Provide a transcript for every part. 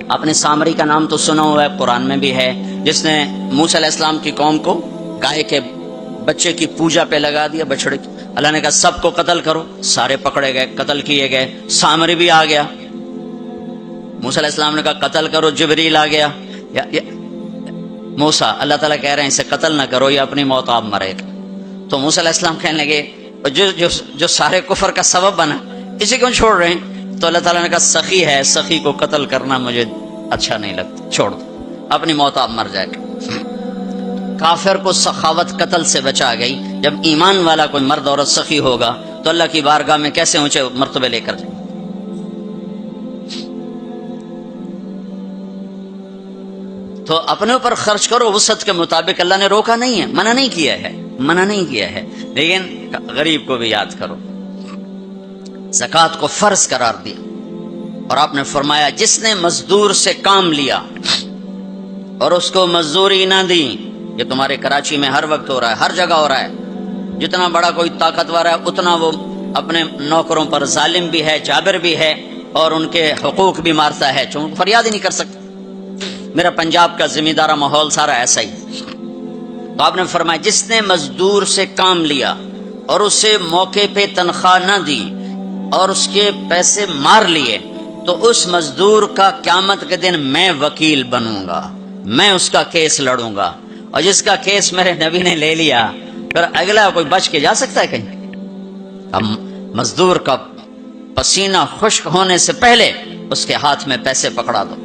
آپ نے سامری کا نام تو سنا ہوا ہے، قرآن میں بھی ہے، جس نے موسیٰ علیہ السلام کی قوم کو گائے کے بچے کی پوجا پہ لگا دیا، بچڑے کی۔ اللہ نے کہا سب کو قتل کرو، سارے پکڑے گئے، قتل کیے گئے۔ سامری بھی آ گیا، موسیٰ علیہ السلام نے کہا قتل کرو، جبریل آ گیا، موسیٰ اللہ تعالیٰ کہہ رہے ہیں اسے قتل نہ کرو، یہ اپنی موت آپ مرے گا۔ تو موسیٰ علیہ السلام کہنے لگے جو سارے کفر کا سبب بنا، اسے کیوں چھوڑ رہے ہیں؟ تو اللہ تعالیٰ نے کہا سخی ہے، سخی کو قتل کرنا مجھے اچھا نہیں لگتا، چھوڑ دو، اپنی موت آپ مر جائے گا۔ کافر کو سخاوت قتل سے بچا گئی، جب ایمان والا کوئی مرد عورت سخی ہوگا تو اللہ کی بارگاہ میں کیسے اونچے مرتبے لے کر جائے۔ تو اپنے اوپر خرچ کرو وسعت کے مطابق، اللہ نے روکا نہیں ہے، منع نہیں کیا ہے، منع نہیں کیا ہے، لیکن غریب کو بھی یاد کرو۔ زکوٰۃ کو فرض قرار دیا اور آپ نے فرمایا جس نے مزدور سے کام لیا اور اس کو مزدوری نہ دی، یہ تمہارے کراچی میں ہر وقت ہو رہا ہے، ہر جگہ ہو رہا ہے، جتنا بڑا کوئی طاقتور ہے اتنا وہ اپنے نوکروں پر ظالم بھی ہے، جابر بھی ہے، اور ان کے حقوق بھی مارتا ہے، چونکہ فریاد ہی نہیں کر سکتا۔ میرا پنجاب کا زمیندارہ ماحول سارا ایسا ہی۔ تو آپ نے فرمایا جس نے مزدور سے کام لیا اور اسے موقع پہ تنخواہ نہ دی اور اس کے پیسے مار لیے، تو اس مزدور کا قیامت کے دن میں وکیل بنوں گا، میں اس کا کیس لڑوں گا، اور جس کا کیس میرے نبی نے لے لیا پھر اگلا کوئی بچ کے جا سکتا ہے کہیں؟ ہم مزدور کا پسینہ خشک ہونے سے پہلے اس کے ہاتھ میں پیسے پکڑا دو۔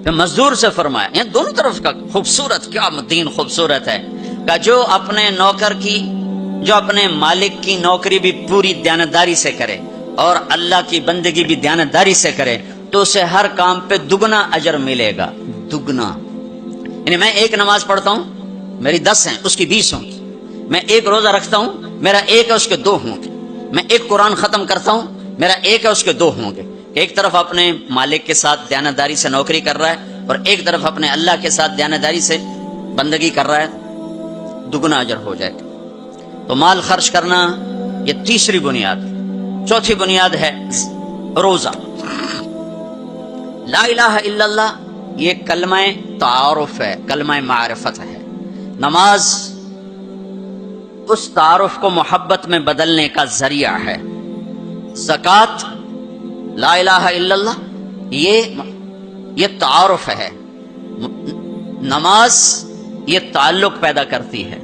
پھر مزدور سے فرمایا، یہ دونوں طرف کا خوبصورت، کیا دین خوبصورت ہے، کہ جو اپنے نوکر کی، جو اپنے مالک کی نوکری بھی پوری دیانتداری سے کرے اور اللہ کی بندگی بھی دیانتداری سے کرے تو اسے ہر کام پہ دگنا اجر ملے گا، دگنا۔ یعنی میں ایک نماز پڑھتا ہوں، میری 10 ہیں، اس کی 20 ہوں گی۔ میں ایک روزہ رکھتا ہوں، میرا ایک ہے، اس کے 2 ہوں گے۔ میں ایک قرآن ختم کرتا ہوں، میرا ایک ہے، اس کے 2 ہوں گے۔ ایک طرف اپنے مالک کے ساتھ دیانتداری سے نوکری کر رہا ہے اور ایک طرف اپنے اللہ کے ساتھ دیانتداری سے بندگی کر رہا ہے، دگنا اجر ہو جائے گا۔ تو مال خرچ کرنا یہ تیسری بنیاد۔ چوتھی بنیاد ہے روزہ۔ لا الہ الا اللہ یہ کلمہ تعارف ہے، کلمہ معرفت ہے۔ نماز اس تعارف کو محبت میں بدلنے کا ذریعہ ہے۔ زکوٰۃ، لا الہ الا اللہ یہ تعارف ہے۔ نماز یہ تعلق پیدا کرتی ہے،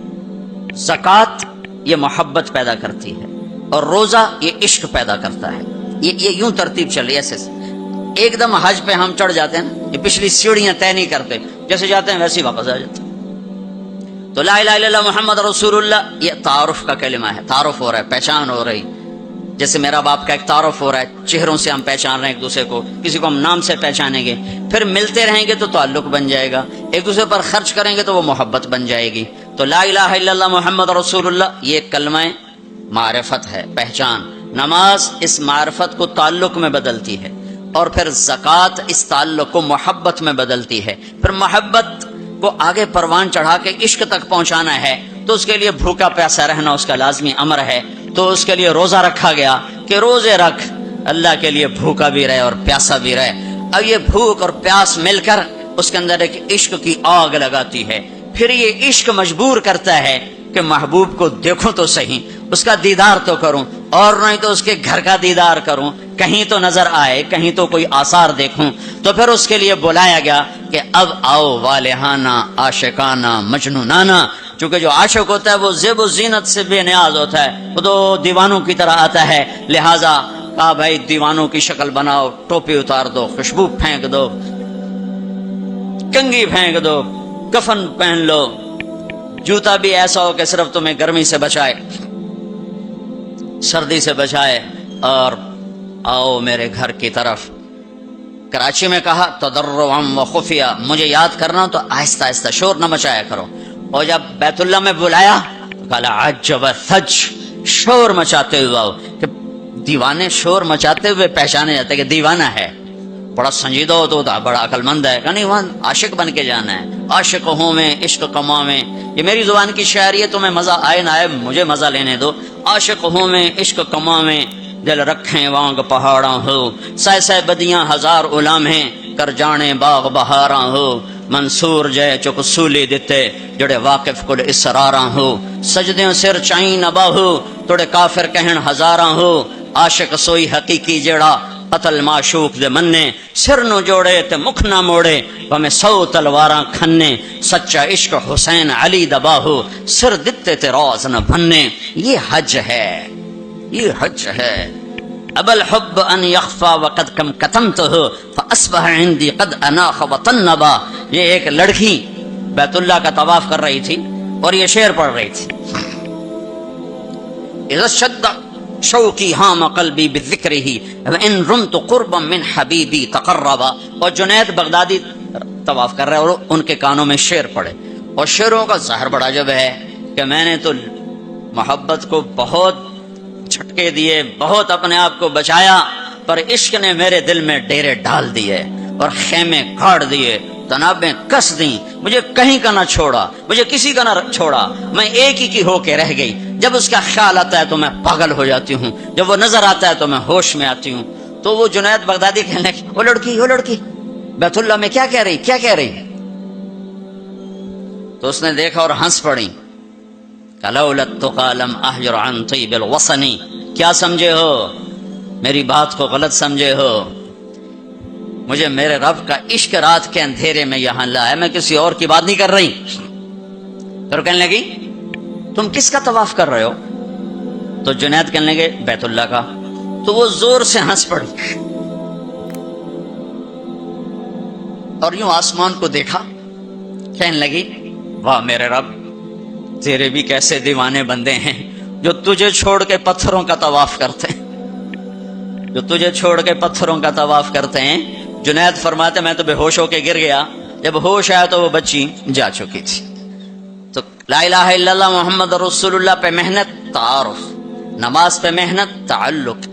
زکوٰۃ یہ محبت پیدا کرتی ہے، اور روزہ یہ عشق پیدا کرتا ہے۔ یہ یوں ترتیب چل رہی ہے ایسے۔ ایک دم حج پہ ہم چڑھ جاتے ہیں، یہ پچھلی سیڑھیاں طے نہیں کرتے، جیسے جاتے ہیں ویسے ہی واپس آ جاتے ہیں۔ تو لا الہ الا اللہ محمد رسول اللہ یہ تعارف کا کلمہ ہے، تعارف ہو رہا ہے، پہچان ہو رہی۔ جیسے میرا باپ کا ایک تعارف ہو رہا ہے، چہروں سے ہم پہچان رہے ہیں ایک دوسرے کو، کسی کو ہم نام سے پہچانیں گے، پھر ملتے رہیں گے تو تعلق بن جائے گا، ایک دوسرے پر خرچ کریں گے تو وہ محبت بن جائے گی۔ تو لا الہ الا اللہ محمد رسول اللہ یہ کلمہ معرفت ہے، پہچان۔ نماز اس معرفت کو تعلق میں بدلتی ہے، اور پھر زکوٰۃ اس تعلق کو محبت میں بدلتی ہے۔ پھر محبت کو آگے پروان چڑھا کے عشق تک پہنچانا ہے تو اس کے لیے بھوکا پیاسا رہنا اس کا لازمی امر ہے۔ تو اس کے لیے روزہ رکھا گیا کہ روزے رکھ، اللہ کے لیے بھوکا بھی رہے اور پیاسا بھی رہے۔ اب یہ بھوک اور پیاس مل کر اس کے اندر ایک عشق کی آگ لگاتی ہے، پھر یہ عشق مجبور کرتا ہے کہ محبوب کو دیکھوں تو صحیح، اس کا دیدار تو کروں، اور نہیں تو اس کے گھر کا دیدار کروں، کہیں تو نظر آئے، کہیں تو کوئی آثار دیکھوں۔ تو پھر اس کے لیے بلایا گیا کہ اب آؤ والہانہ عاشقانہ مجنونانہ، چونکہ جو عاشق ہوتا ہے وہ زیب و زینت سے بے نیاز ہوتا ہے، وہ تو دیوانوں کی طرح آتا ہے، لہٰذا کہا بھائی دیوانوں کی شکل بناؤ، ٹوپی اتار دو، خوشبو پھینک دو، کنگھی پھینک دو، کفن پہن لو، جوتا بھی ایسا ہو کہ صرف تمہیں گرمی سے بچائے، سردی سے بچائے، اور آؤ میرے گھر کی طرف۔ کراچی میں کہا تضرعا و خفیہ، مجھے یاد کرنا تو آہستہ آہستہ، شور نہ مچایا کرو۔ اور جب بیت اللہ میں بلایا تو کہا عجب ثج، شور مچاتے ہوئے آؤ، کہ دیوانے شور مچاتے ہوئے پہچانے جاتے کہ دیوانہ ہے، بڑا سنجیدہ ہوتا، بڑا عقل مند ہے، کہ نہیں وہاں عاشق بن کے جانا ہے۔ عاشق ہوں میں عشق کما میں، یہ میری زبان کی شاعری ہے، تمہیں مزہ آئے نہ آئے مجھے مزہ لینے دو۔ عاشق ہوں میں عشق کما میں، دل رکھیں وانگ پہاڑاں ہو، سہ سہ بدیاں ہزار غلامیں کر جانے باغ بہاراں ہو، منصور جے چک سولی دتے جڑے واقف کل اسراراں ہو، سجدیوں سر چائیں نہ باہو توڑے کافر کہن ہزاراں ہو، عاشق سوئی حقیقی جڑا قتل معشوق دے مننے، سر نو جوڑے تے مکھ نہ موڑے ہمیں 100 تلواراں کھنے، سچا عشق حسین علی دباہو سر دتے تے روز نہ بھنے۔ یہ حج ہے، یہ حج ہے۔ اب الحب ان یخفا وقد کم کتمتہ فاصبح عندی قد اناخ وطنبا۔ یہ ایک لڑکی بیت اللہ کا طواف کر رہی تھی اور یہ شعر پڑھ رہی تھی، اذا شد شوقی ہام قلبی بذکرہ وان رمت قربا من حبیبی تقربا۔ اور جنید بغدادی طواف کر رہے اور ان کے کانوں میں شعر پڑے، اور شعروں کا ظاہر بڑا جب ہے کہ میں نے تو محبت کو بہت جھٹکے دیے، بہت اپنے آپ کو بچایا، پر عشق نے میرے دل میں ڈیرے ڈال دیے اور خیمے گاڑ دیے، تنابیں کس دیں، مجھے کہیں کا نہ چھوڑا، مجھے کسی کا نہ چھوڑا، میں ایک ہی کی ہو کے رہ گئی۔ جب اس کا خیال آتا ہے تو میں پاگل ہو جاتی ہوں، جب وہ نظر آتا ہے تو میں ہوش میں آتی ہوں۔ تو وہ جنید بغدادی کہنے لگے، وہ لڑکی بیت اللہ میں کیا کہہ رہی؟ تو اس نے دیکھا اور ہنس پڑی، لولا التقى لم احجر عن طيب الوطن۔ کیا سمجھے ہو؟ میری بات کو غلط سمجھے ہو، مجھے میرے رب کا عشق رات کے اندھیرے میں یہاں لایا، میں کسی اور کی بات نہیں کر رہی۔ پھر کہنے لگی تم کس کا طواف کر رہے ہو؟ تو جنید کہنے لگے بیت اللہ کا۔ تو وہ زور سے ہنس پڑی اور یوں آسمان کو دیکھا، کہنے لگی واہ میرے رب، تیرے بھی کیسے دیوانے بندے ہیں جو تجھے چھوڑ کے پتھروں کا طواف کرتے ہیں، جو تجھے چھوڑ کے پتھروں کا طواف کرتے ہیں۔ جنید فرماتے میں تو بے ہوش ہو کے گر گیا، جب ہوش آیا تو وہ بچی جا چکی تھی۔ تو لا الہ الا اللہ محمد رسول اللہ پہ محنت تعارف، نماز پہ محنت تعلق،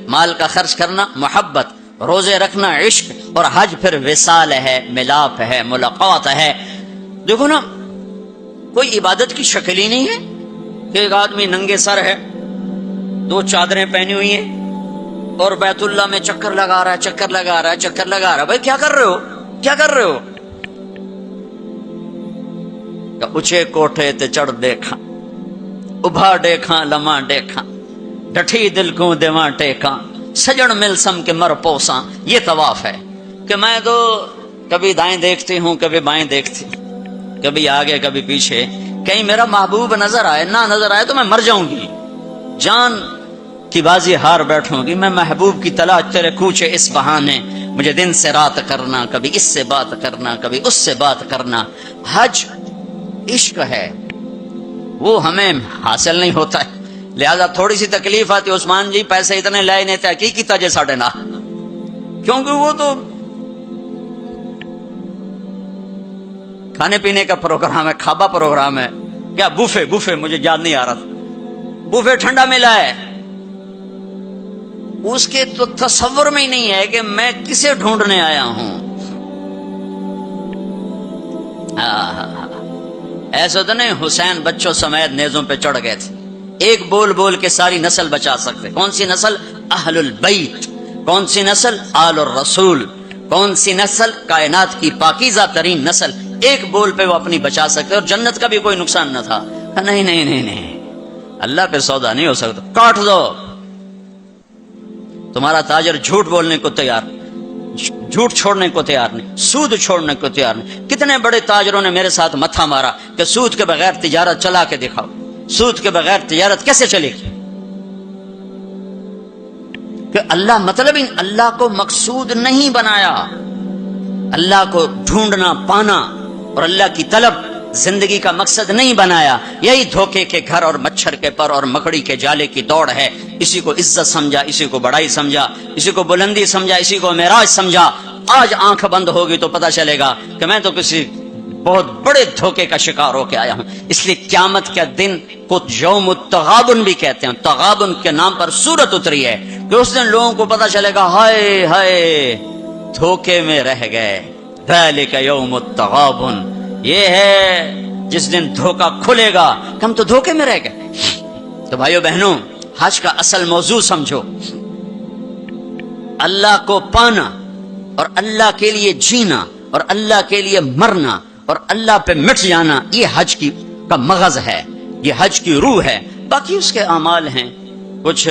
مال کا خرچ کرنا محبت، روزے رکھنا عشق، اور حج پھر وصال ہے، ملاپ ہے، ملاقات ہے۔ دیکھو نا، کوئی عبادت کی شکل ہی نہیں ہے کہ ایک آدمی ننگے سر ہے، 2 چادریں پہنی ہوئی ہیں اور بیت اللہ میں چکر لگا رہا ہے۔ بھائی کیا کر رہے ہو؟ کہ اونچے کوٹھے تے چڑھ دیکھا، ابھا دیکھا لمحہ دیکھا، ڈٹھی دل کو دیواں ٹیکاں، سجن مل سم کے مر پوساں۔ یہ طواف ہے کہ میں تو کبھی دائیں دیکھتی ہوں، کبھی بائیں دیکھتی، کبھی آگے کبھی پیچھے، کہیں میرا محبوب نظر آئے، نہ نظر آئے تو میں مر جاؤں گی، جان کی بازی ہار بیٹھوں گی۔ میں محبوب کی تلاش تیرے کوچے اس بہانے، مجھے دن سے رات کرنا، کبھی اس سے بات کرنا، کبھی اس سے بات کرنا۔ حج عشق ہے، وہ ہمیں حاصل نہیں ہوتا ہے، لہذا تھوڑی سی تکلیف آتی۔ عثمان جی پیسے اتنے لائے نہیں تھے، کی کیتا جے ساڑھے نہ، کیونکہ وہ تو کھانے پینے کا پروگرام ہے، کھابا پروگرام ہے، کیا بوفے مجھے یاد نہیں آ رہا تھا، بوفے ٹھنڈا ملا ہے، اس کے تو تصور میں ہی نہیں ہے کہ میں کسے ڈھونڈنے آیا ہوں۔ ایسا تو نہیں حسین بچوں سمیت نیزوں پہ چڑھ گئے تھے، ایک بول کے ساری نسل بچا سکتے۔ کون سی نسل؟ اہل البیت۔ کون سی نسل؟ آل الرسول۔ کون سی نسل؟ کائنات کی پاکیزہ ترین نسل۔ ایک بول پہ وہ اپنی بچا سکتے، اور جنت کا بھی کوئی نقصان نہ تھا۔ نہیں، اللہ پہ سودا نہیں ہو سکتا، کاٹ دو۔ تمہارا تاجر جھوٹ بولنے کو تیار، جھوٹ چھوڑنے کو تیار نہیں، سود چھوڑنے کو تیار نہیں۔ کتنے بڑے تاجروں نے میرے ساتھ متھا مارا کہ سود کے بغیر تجارت چلا کے دکھاؤ، سود کے بغیر تجارت کیسے چلے گی؟ کہ اللہ مطلب اللہ کو مقصود نہیں بنایا، اللہ کو ڈھونڈنا پانا اور اللہ کی طلب زندگی کا مقصد نہیں بنایا۔ یہی دھوکے کے گھر اور مچھر کے پر اور مکڑی کے جالے کی دوڑ ہے۔ اسی کو عزت سمجھا، اسی کو بڑائی سمجھا، اسی کو بلندی سمجھا، اسی کو معراج سمجھا۔ آج آنکھ بند ہوگی تو پتہ چلے گا کہ میں تو کسی بہت بڑے دھوکے کا شکار ہو کے آیا ہوں۔ اس لیے قیامت کا دن کو یوم التغابن بھی کہتے ہیں، تغابن کے نام پر سورت اتری ہے کہ اس دن لوگوں کو پتہ چلے گا ہائے دھوکے میں رہ گئے۔ ذالک یوم التغابن، یہ ہے جس دن دھوکا کھلے گا کہ ہم تو دھوکے میں رہ گئے۔ تو بھائیو بہنوں، حج کا اصل موضوع سمجھو، اللہ کو پانا اور اللہ کے لیے جینا اور اللہ کے لیے مرنا اور اللہ پہ مٹ جانا، یہ حج کا مغز ہے، یہ حج کی روح ہے۔ باقی اس کے اعمال ہیں، کچھ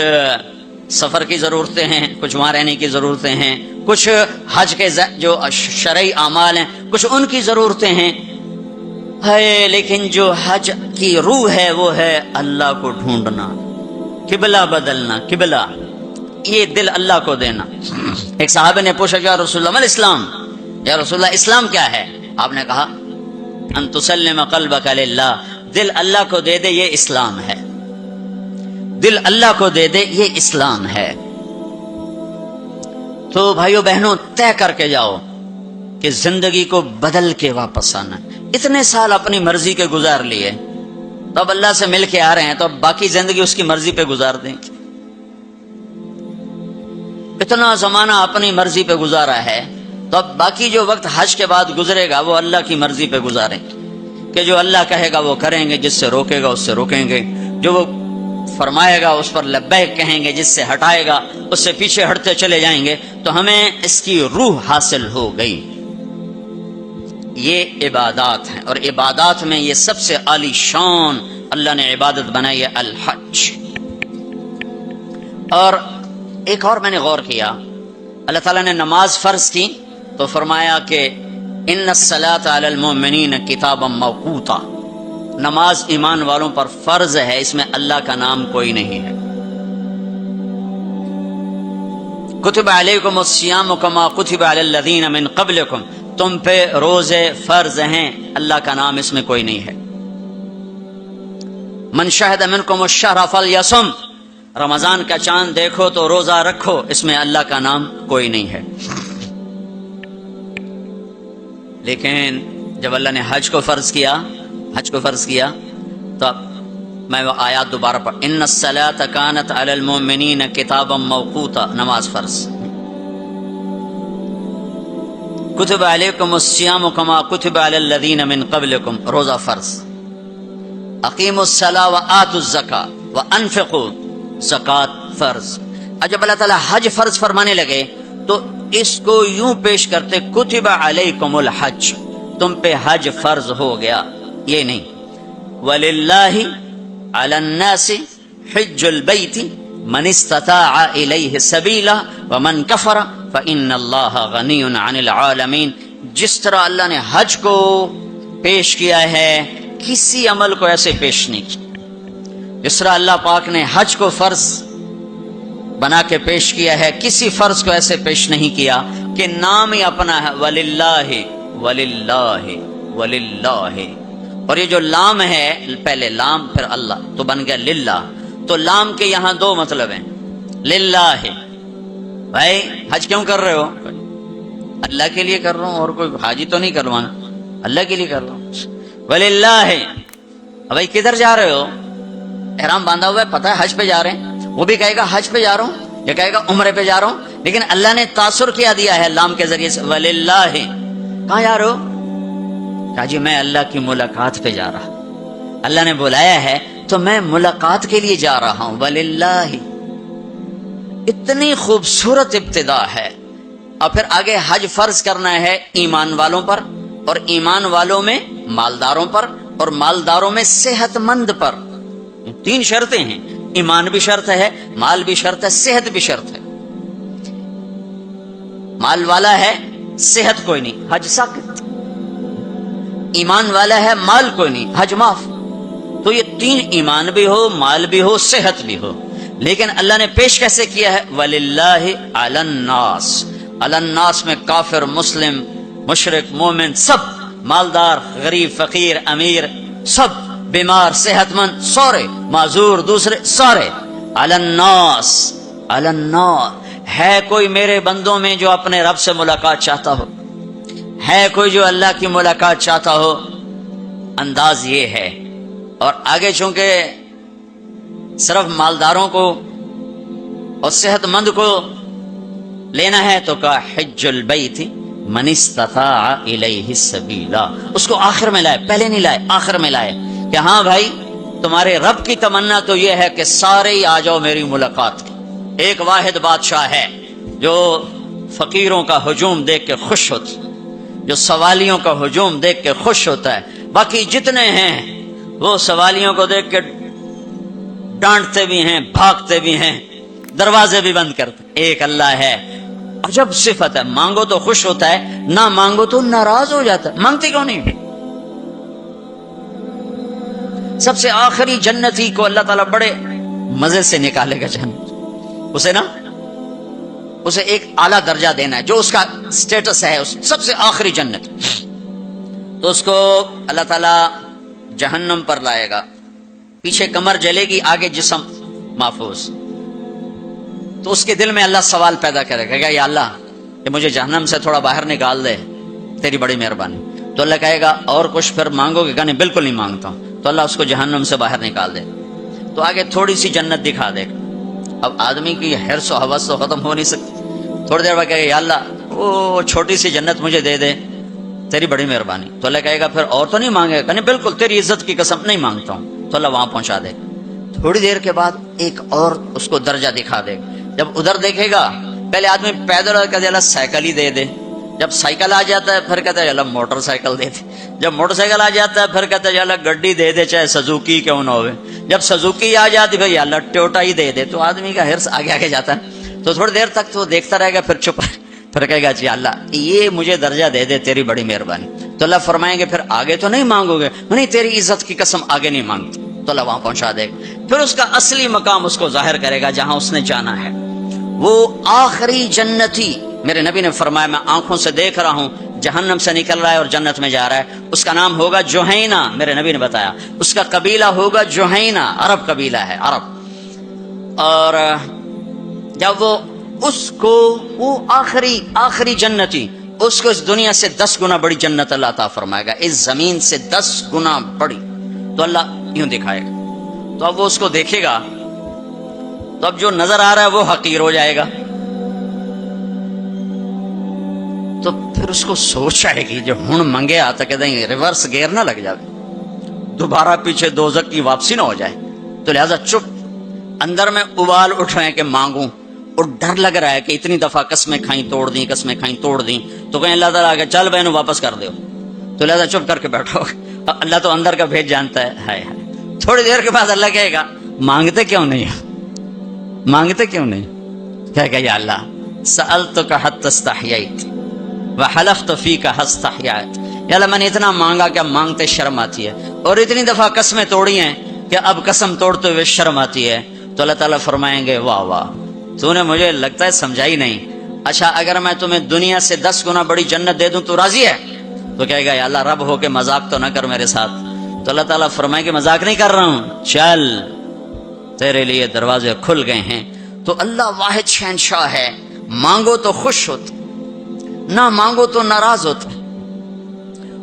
سفر کی ضرورتیں ہیں، کچھ وہاں رہنے کی ضرورتیں ہیں، کچھ حج کے جو شرعی اعمال ہیں کچھ ان کی ضرورتیں ہیں، لیکن جو حج کی روح ہے وہ ہے اللہ کو ڈھونڈنا، قبلہ بدلنا، قبلہ یہ دل اللہ کو دینا۔ ایک صحابہ نے پوچھا یا رسول اللہ ما الاسلام، یا رسول اللہ اسلام کیا ہے؟ آپ نے کہا ان تسلم قلبک للہ، دل اللہ کو دے دے یہ اسلام ہے، دل اللہ کو دے دے یہ اسلام ہے۔ تو بھائیو بہنوں طے کر کے جاؤ کہ زندگی کو بدل کے واپس آنا۔ اتنے سال اپنی مرضی کے گزار لیے، تو اب اللہ سے مل کے آ رہے ہیں، تو اب باقی زندگی اس کی مرضی پہ گزار دیں۔ اتنا زمانہ اپنی مرضی پہ گزارا ہے، تو اب باقی جو وقت حج کے بعد گزرے گا وہ اللہ کی مرضی پہ گزاریں کہ جو اللہ کہے گا وہ کریں گے، جس سے روکے گا اس سے روکیں گے، جو وہ فرمائے گا اس پر لبیک کہیں گے، جس سے ہٹائے گا اس سے پیچھے ہٹتے چلے جائیں گے۔ تو ہمیں اس کی روح حاصل ہو گئی۔ یہ عبادات ہیں، اور عبادات میں یہ سب سے عالی شان اللہ نے عبادت بنائی ہے الحج۔ اور ایک اور میں نے غور کیا، اللہ تعالیٰ نے نماز فرض کی تو فرمایا کہ ان الصلاۃ علی المؤمنین کتابا موقوتا، نماز ایمان والوں پر فرض ہے، اس میں اللہ کا نام کوئی نہیں ہے۔ کتب علیکم الصیام کما کتب علی الذین من قبلکم، تم پہ روزے فرض ہیں، اللہ کا نام اس میں کوئی نہیں ہے۔ من شہد منکم الشہر فلیصم، رمضان کا چاند دیکھو تو روزہ رکھو، اس میں اللہ کا نام کوئی نہیں ہے۔ لیکن جب اللہ نے حج کو فرض کیا تو میں وہ آیات دوبارہ پڑھ، ان الصلاۃ کانت علی المؤمنین کتابا موقوتا، نماز فرض۔ کتب علیکم الصیام کما کتب علی الذین من قبلکم، روزہ فرض۔ اقیموا الصلاۃ وآتوا الزکاۃ وانفقوا، زکات فرض۔ اور جب اللہ تعالیٰ حج فرض فرمانے لگے تو اس کو یوں پیش کرتے کتب علیکم الحج، تم پہ حج فرض ہو گیا، یہ نہیں۔ وللہ علی الناس حج البیت من استطاع الیہ سبیلا ومن کفر فإن اللہ غنی عن العالمین۔ جس طرح اللہ نے حج کو پیش کیا ہے کسی عمل کو ایسے پیش نہیں کیا، جس طرح اللہ پاک نے حج کو فرض بنا کے پیش کیا ہے کسی فرض کو ایسے پیش نہیں کیا کہ نام ہی اپنا ہے، وللہ وللہ وللہ۔ اور یہ جو لام ہے، پہلے لام پھر اللہ تو بن گیا للہ، تو لام کے یہاں دو مطلب ہیں۔ للہ، بھائی حج کیوں کر رہے ہو؟ اللہ کے لیے کر رہا ہوں، اور کوئی حاجی تو نہیں کروانا، اللہ کے لیے کر رہا ہوں۔ وللہ، بھائی کدھر جا رہے ہو؟ احرام باندھا ہوا ہے، پتہ ہے حج پہ جا رہے ہیں، وہ بھی کہے گا حج پہ جا رہا ہوں، یا کہے گا عمرے پہ جا رہا ہوں، لیکن اللہ نے تاثر کیا دیا ہے لام کے ذریعے سے، وللہ۔ کہاں جا رہے ہو؟ کہا جی میں اللہ کی ملاقات پہ جا رہا ہوں، اللہ نے بلایا ہے تو میں ملاقات کے لیے جا رہا ہوں، وللہ۔ اتنی خوبصورت ابتدا ہے۔ اور پھر آگے حج فرض کرنا ہے ایمان والوں پر، اور ایمان والوں میں مالداروں پر، اور مالداروں میں صحت مند پر۔ تین شرطیں ہیں، ایمان بھی شرط ہے، مال بھی شرط ہے، صحت بھی شرط ہے۔ مال والا ہے صحت کوئی نہیں، حج ساقط۔ ایمان والا ہے مال کوئی نہیں، حج معاف۔ تو یہ تین، ایمان بھی ہو، مال بھی ہو، صحت بھی ہو۔ لیکن اللہ نے پیش کیسے کیا ہے؟ وَلِلَّهِ عَلَى النَّاسِ، عَلَى النَّاسِ میں کافر، مسلم، مشرک، مومن، سب، مالدار، غریب، فقیر، امیر، سب، بیمار، صحت مند، سارے، معذور، دوسرے، سارے۔ عَلَى النَّاسِ، عَلَى النَّاسِ۔ ہے کوئی میرے بندوں میں جو اپنے رب سے ملاقات چاہتا ہو؟ ہے کوئی جو اللہ کی ملاقات چاہتا ہو؟ انداز یہ ہے۔ اور آگے چونکہ صرف مالداروں کو اور صحت مند کو لینا ہے تو کہا حج البیت من استطاع الیہ السبیلا، اس کو آخر میں لائے، پہلے نہیں لائے، آخر میں لائے کہ ہاں بھائی تمہارے رب کی تمنا تو یہ ہے کہ سارے ہی آ جاؤ میری ملاقات کی۔ ایک واحد بادشاہ ہے جو فقیروں کا ہجوم دیکھ کے خوش ہوتا ہے، جو سوالیوں کا ہجوم دیکھ کے خوش ہوتا ہے، باقی جتنے ہیں وہ سوالیوں کو دیکھ کے ڈانٹتے بھی ہیں، بھاگتے بھی ہیں، دروازے بھی بند کرتے۔ ایک اللہ ہے، عجب صفت ہے، مانگو تو خوش ہوتا ہے، نہ مانگو تو ناراض ہو جاتا ہے۔ مانگتی کیوں نہیں؟ سب سے آخری جنتی کو اللہ تعالیٰ بڑے مزے سے نکالے گا جنت، اسے ایک اعلیٰ درجہ دینا ہے جو اس کا سٹیٹس ہے، سب سے آخری جنت، تو اس کو اللہ تعالیٰ جہنم پر لائے گا، پیچھے کمر جلے گی، آگے جسم محفوظ۔ تو اس کے دل میں اللہ سوال پیدا کرے گا، یا اللہ کہ مجھے جہنم سے تھوڑا باہر نکال دے، تیری بڑی مہربانی۔ تو اللہ کہے گا اور کچھ پھر مانگو گے؟ کہ نہیں، بالکل نہیں مانگتا ہوں۔ تو اللہ اس کو جہنم سے باہر نکال دے، تو آگے تھوڑی سی جنت دکھا دے گا۔ اب آدمی کی حرص و حوث تو ختم ہو نہیں سکتی، تھوڑی دیر بعد کہے گا یا اللہ وہ چھوٹی سی جنت مجھے دے دے، تیری بڑی مہربانی۔ تو اللہ کہے گا پھر اور تو نہیں مانگے گا؟ کہ نہیں، بالکل تیری عزت کی قسم نہیں مانگتا ہوں۔ تو اللہ وہاں پہنچا دے گا۔ تھوڑی دیر کے بعد ایک اور اس کو درجہ دکھا دے گا۔ جب ادھر دیکھے گا، پہلے آدمی پیدل اور کہتے اللہ سائیکل ہی دے دے، جب سائیکل آ جاتا ہے پھر کہتا ہے اللہ موٹر سائیکل دے دے، جب موٹر سائیکل آ جاتا ہے پھر کہتا ہے اللہ گڈی دے دے چاہے سزوکی کیوں نہ ہوئے، جب سزوکی آ جاتی بھائی اللہ ٹوٹا ہی دے دے۔ تو آدمی کا حرص آگے آگے جاتا ہے، تو تھوڑی دیر تک تو دیکھتا رہے گا، پھر چپ، پھر کہے گا جی اللہ یہ مجھے درجہ دے دے، تیری بڑی مہربانی۔ تو اللہ فرمائیں گے پھر آگے تو نہیں مانگو گے؟ نہیں، تیری عزت کی قسم آگے نہیں مانگتی۔ تو اللہ وہاں پہنچا دے گا، پھر اس کا اصلی مقام اس کو ظاہر کرے گا جہاں اس نے جانا ہے۔ وہ آخری جنتی، میرے نبی نے فرمایا میں آنکھوں سے دیکھ رہا ہوں، جہنم سے نکل رہا ہے اور جنت میں جا رہا ہے، اس کا نام ہوگا جوہینہ، میرے نبی نے بتایا، اس کا قبیلہ ہوگا جوہینہ، عرب قبیلہ ہے، عرب۔ اور جب وہ آخری جنتی، اس کو اس دنیا سے 10 گنا بڑی جنت اللہ عطا فرمائے گا، اس زمین سے 10 گنا بڑی۔ تو اللہ یوں دکھائے گا، تو اب وہ اس کو دیکھے گا، تو اب جو نظر آ رہا ہے وہ حقیر ہو جائے گا۔ تو پھر اس کو سوچ آئے گی جو ہن منگے آتا کہ نہیں ریورس گیئر نہ لگ جائے، دوبارہ پیچھے دوزخ کی واپسی نہ ہو جائے، تو لہذا چپ، اندر میں ابال اٹھ رہے ہیں کہ مانگوں، اور ڈر لگ رہا ہے کہ اتنی دفعہ قسمیں کھائیں توڑ دیں، قسمیں کھائیں توڑ دیں، تو کہیں اللہ تعالیٰ آگے چل بہنوں واپس کر دو، تو لہذا چپ کر کے بیٹھو، اللہ تو اندر کا بھید جانتا ہے۔ ہائے ہائے، تھوڑی دیر کے بعد اللہ کہے گا مانگتے کیوں نہیں، مانگتے کیوں نہیں؟ کہے گا یا اللہ سألتک حتی استحییت وحلفت فیک حتی استحییت، یا اللہ میں نے اتنا مانگا کہ اب مانگتے شرم آتی ہے، اور اتنی دفعہ قسمیں توڑی ہیں کہ اب قسم توڑتے ہوئے شرم آتی ہے۔ تو اللہ تعالیٰ فرمائیں گے واہ واہ، تو نے مجھے لگتا ہے سمجھائی نہیں، اچھا اگر میں تمہیں دنیا سے 10 گنا بڑی جنت دے دوں تو راضی ہے؟ تو کہے گا یا اللہ رب ہو کے مذاق تو نہ کر میرے ساتھ۔ تو اللہ تعالیٰ فرمائیں گے مذاق نہیں کر رہا ہوں، چل تیرے لیے دروازے کھل گئے ہیں۔ تو اللہ واحد شہنشاہ ہے، مانگو تو خوش ہوتا، نہ مانگو تو ناراض ہوتا،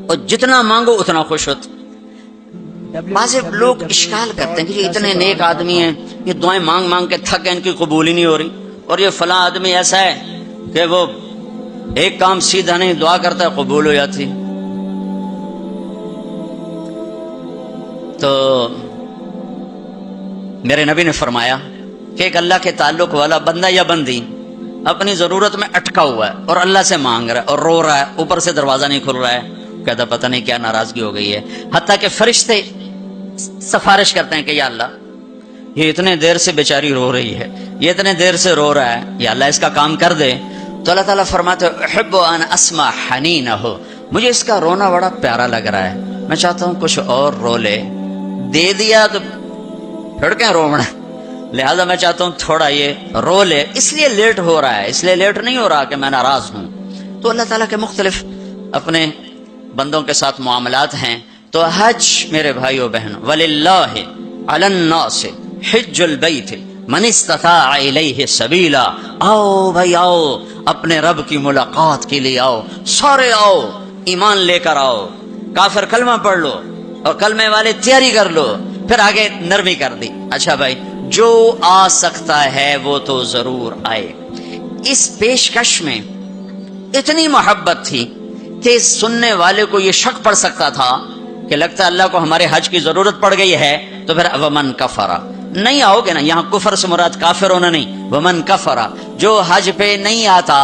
اور جتنا مانگو اتنا خوش ہوتا۔ بعض لوگ اشکال کرتے ہیں کہ یہ اتنے نیک آدمی ہیں، یہ دعائیں مانگ مانگ کے تھک گئے، ان کی قبول ہی نہیں ہو رہی، اور یہ فلاں آدمی ایسا ہے کہ وہ ایک کام سیدھا نہیں، دعا کرتا ہے قبول ہو جاتی۔ تو میرے نبی نے فرمایا کہ ایک اللہ کے تعلق والا بندہ یا بندی اپنی ضرورت میں اٹکا ہوا ہے اور اللہ سے مانگ رہا ہے اور رو رہا ہے، اوپر سے دروازہ نہیں کھل رہا ہے، کہتا پتہ نہیں کیا ناراضگی ہو گئی ہے، حتیٰ کہ فرشتے سفارش کرتے ہیں کہ یا اللہ یہ اتنے دیر سے بیچاری رو رہی ہے، یہ اتنے دیر سے رو رہا ہے، یا اللہ اس کا کام کر دے۔ تو اللہ تعالیٰ فرماتے احب ان اسمع حنینہ، مجھے اس کا رونا بڑا پیارا لگ رہا ہے، میں چاہتا ہوں کچھ اور رو لے، دے دیا تو پھر کہیں رونا، لہذا میں چاہتا ہوں تھوڑا یہ رو لے، اس لیے لیٹ ہو رہا ہے، اس لیے لیٹ نہیں ہو رہا کہ میں ناراض ہوں۔ تو اللہ تعالیٰ کے مختلف اپنے بندوں کے ساتھ معاملات ہیں۔ تو حج میرے بھائیو بہنوں، وَلِلَّهِ عَلَى النَّاسِ حِجُّ الْبَيْتِ مَنِ اسْتَطَاعَ إِلَيْهِ سَبِيلًا، آؤ بھائی آؤ، اپنے رب کی ملاقات کے لیے آؤ، سارے آؤ، ایمان لے کر آؤ، کافر کلمہ پڑھ لو اور کلمے والے تیاری کر لو، پھر آگے نرمی کر دی، اچھا بھائی جو آ سکتا ہے وہ تو ضرور آئے۔ اس پیشکش میں اتنی محبت تھی کہ سننے والے کو یہ شک پڑ سکتا تھا کہ لگتا ہے اللہ کو ہمارے حج کی ضرورت پڑ گئی ہے، تو تو پھر ومن کفرا نہیں آؤ گے نا, یہاں کفر سے مراد کافر ہونا نہیں, ومن کفرا جو حج پہ نہیں آتا,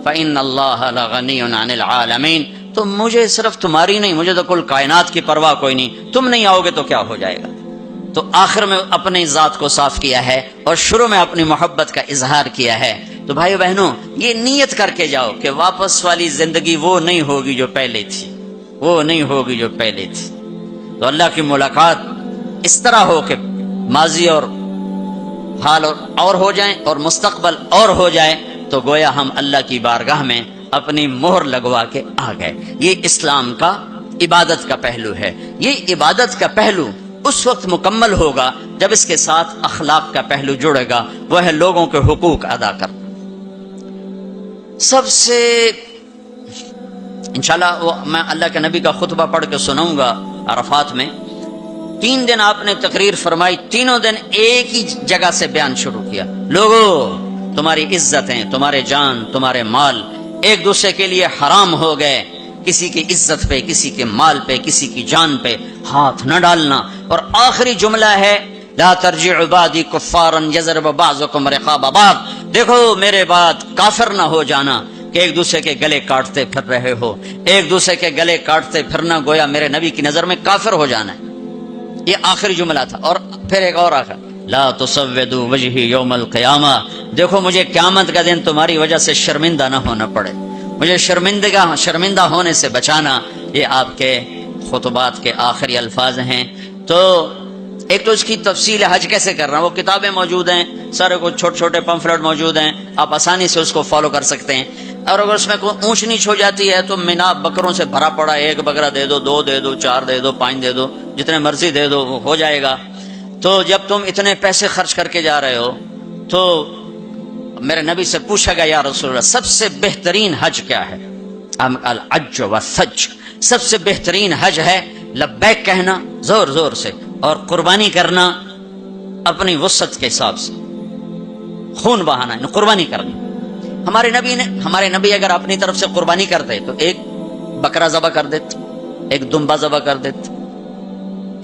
فإن اللہ لغنی عن العالمین, تو مجھے صرف تمہاری نہیں, مجھے تو کل کائنات کی پرواہ کوئی نہیں, تم نہیں آؤ گے تو کیا ہو جائے گا. تو آخر میں اپنی ذات کو صاف کیا ہے اور شروع میں اپنی محبت کا اظہار کیا ہے. تو بھائی بہنوں, یہ نیت کر کے جاؤ کہ واپس والی زندگی وہ نہیں ہوگی جو پہلے تھی, وہ نہیں ہوگی جو پہلے تھی. تو اللہ کی ملاقات اس طرح ہو کہ ماضی اور حال اور ہو جائیں اور مستقبل اور ہو جائے, تو گویا ہم اللہ کی بارگاہ میں اپنی مہر لگوا کے آ گئے. یہ اسلام کا عبادت کا پہلو ہے. یہ عبادت کا پہلو اس وقت مکمل ہوگا جب اس کے ساتھ اخلاق کا پہلو جڑے گا, وہ ہے لوگوں کے حقوق ادا کرنا. سب سے انشاءاللہ میں اللہ کے نبی کا خطبہ پڑھ کے سناؤں گا عرفات میں. 3 دن آپ نے تقریر فرمائی, تینوں دن ایک ہی جگہ سے بیان شروع کیا. لوگوں, تمہاری عزتیں, تمہارے جان, تمہارے مال ایک دوسرے کے لیے حرام ہو گئے. کسی کی عزت پہ, کسی کے مال پہ, کسی کی جان پہ ہاتھ نہ ڈالنا. اور آخری جملہ ہے لا ترجعوا بعدی کفارا یضرب بعضکم رقاب بعض. دیکھو میرے بعد کافر نہ ہو جانا کہ ایک دوسرے کے گلے کاٹتے پھر رہے ہو. ایک دوسرے کے گلے کاٹتے پھرنا گویا میرے نبی کی نظر میں کافر ہو جانا ہے. یہ آخری جملہ تھا. اور پھر ایک اور آخر, لا تسودوا وجہی یوم القیامہ. دیکھو مجھے قیامت کا دن تمہاری وجہ سے شرمندہ نہ ہونا پڑے, مجھے شرمندہ ہونے سے بچانا. یہ آپ کے خطبات کے آخری الفاظ ہیں. تو ایک تو اس کی تفصیل حج کیسے کرنا, وہ کتابیں موجود ہیں, سارے کو چھوٹے چھوٹے پمفلٹ موجود ہیں, آپ آسانی سے اس کو فالو کر سکتے ہیں. اور اگر اس میں کوئی اونچ نیچ ہو جاتی ہے تو مینا بکروں سے بھرا پڑا, 1 بکرا دے دو, 2 دے دو, 4 دے دو, 5 دے دو, جتنے مرضی دے دو, وہ ہو جائے گا. تو جب تم اتنے پیسے خرچ کر کے جا رہے ہو تو میرے نبی سے پوچھا گیا, یا رسول اللہ سب سے بہترین حج کیا ہے؟ الحج والسج, سب سے بہترین حج ہے لبیک کہنا زور زور سے, اور قربانی کرنا اپنی وسعت کے حساب سے, خون بہانا, قربانی کرنا. ہمارے نبی اگر اپنی طرف سے قربانی کرتے تو 1 بکرا ذبح کر دیتے, 1 دمبا ذبح کر دیتے,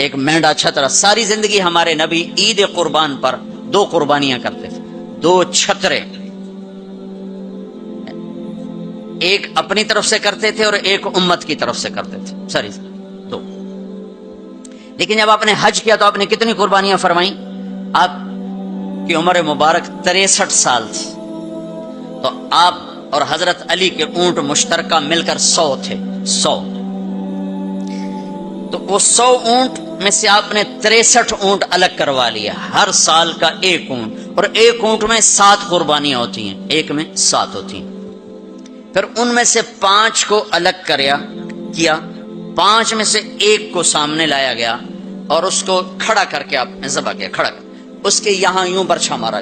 1 مینڈا چھترا. ساری زندگی ہمارے نبی عید قربان پر 2 قربانیاں کرتے تھے, 2 چھترے, 1 اپنی طرف سے کرتے تھے اور 1 امت کی طرف سے کرتے تھے, ساری 2. لیکن جب آپ نے حج کیا تو آپ نے کتنی قربانیاں فرمائیں؟ آپ کی عمر مبارک 63 سال تھی. تو آپ اور حضرت علی کے اونٹ مشترکہ مل کر 100 تھے, 100. تو وہ 100 اونٹ میں سے آپ نے 63 اونٹ الگ کروا لیا, ہر سال کا 1 اونٹ, اور 1 اونٹ میں 7 قربانیاں ہوتی ہیں, 1 میں 7 ہوتی ہیں. پھر ان میں سے 5 کو الگ کیا, 5 میں سے 1 کو سامنے لایا گیا اور اس کو کھڑا کر کے آپ نے ذبح کیا, کھڑا کر اس کے یہاں یوں برچھا مارا.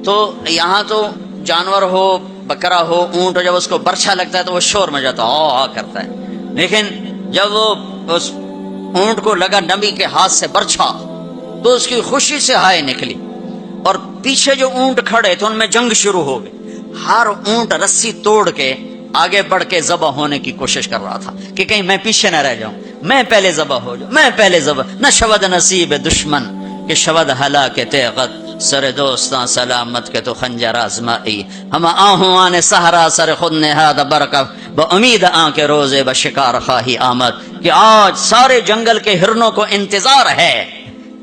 تو یہاں تو جانور ہو, بکرا ہو, اونٹ ہو, جب اس کو برچھا لگتا ہے تو وہ شور مچاتا ہے, کرتا ہے. لیکن جب وہ اس اونٹ کو لگا نبی کے ہاتھ سے برچھا تو اس کی خوشی سے ہائے نکلی. اور پیچھے جو اونٹ کھڑے تھے ان میں جنگ شروع ہو گئی. ہر اونٹ رسی توڑ کے آگے بڑھ کے ذبح ہونے کی کوشش کر رہا تھا کہ کہیں میں پیچھے نہ رہ جاؤں, میں پہلے ذبح ہو جاؤں, میں پہلے ذبح. نہ شود نصیب دشمن کہ شود ہلاکت غد, سر دوستاں سلامت کے تو خنجر آزمائی. ہم آہوں آنے سہرا سر خود نہاد برکف, بامید آن کے روزے بشکار خواہی آمد. کہ آج سارے جنگل کے ہرنوں کو انتظار ہے